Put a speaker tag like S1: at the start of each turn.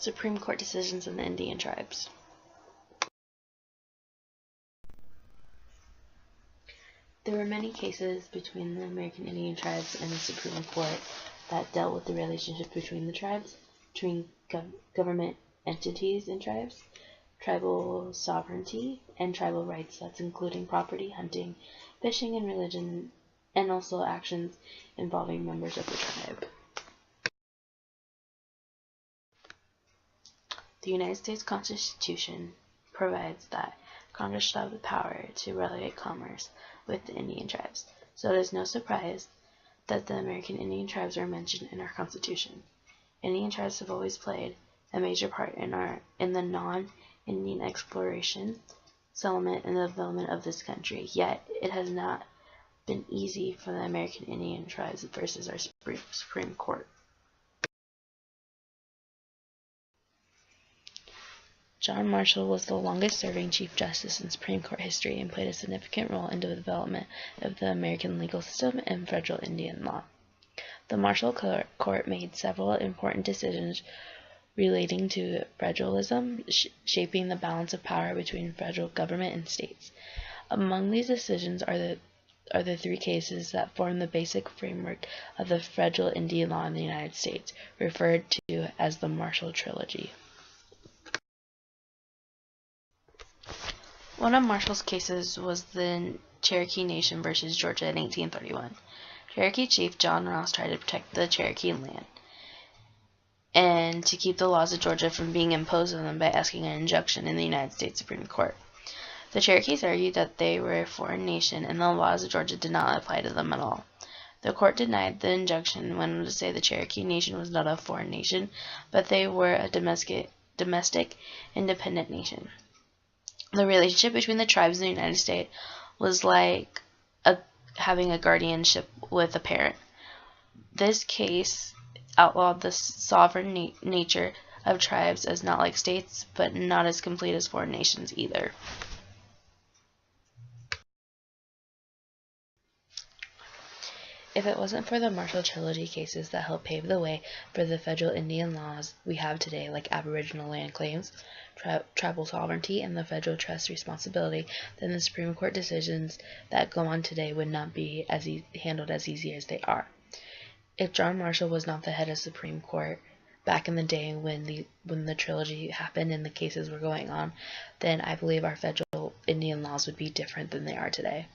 S1: Supreme Court decisions in the Indian tribes. There were many cases between the American Indian tribes and the Supreme Court that dealt with the relationship between the tribes, between government entities and tribes, tribal sovereignty, and tribal rights, that's including property, hunting, fishing, and religion, and also actions involving members of the tribe. The United States Constitution provides that Congress shall have the power to regulate commerce with the Indian tribes, so it is no surprise that the American Indian tribes are mentioned in our Constitution. Indian tribes have always played a major part in the non-Indian exploration, settlement, and development of this country, yet it has not been easy for the American Indian tribes versus our Supreme Court. John Marshall was the longest-serving Chief Justice in Supreme Court history and played a significant role in the development of the American legal system and federal Indian law. The Marshall Court made several important decisions relating to federalism, shaping the balance of power between federal government and states. Among these decisions are the three cases that form the basic framework of the federal Indian law in the United States, referred to as the Marshall Trilogy. One of Marshall's cases was the Cherokee Nation versus Georgia in 1831. Cherokee Chief John Ross tried to protect the Cherokee land and to keep the laws of Georgia from being imposed on them by asking an injunction in the United States Supreme Court. The Cherokees argued that they were a foreign nation and the laws of Georgia did not apply to them at all. The court denied the injunction and went on to say the Cherokee Nation was not a foreign nation, but they were a domestic independent nation. The relationship between the tribes in the United States was like having a guardianship with a parent. This case outlawed the sovereign nature of tribes as not like states, but not as complete as foreign nations either. If it wasn't for the Marshall Trilogy cases that helped pave the way for the federal Indian laws we have today, like Aboriginal land claims, tribal sovereignty, and the federal trust responsibility, then the Supreme Court decisions that go on today would not be handled as easy as they are. If John Marshall was not the head of Supreme Court back in the day when the trilogy happened and the cases were going on, then I believe our federal Indian laws would be different than they are today.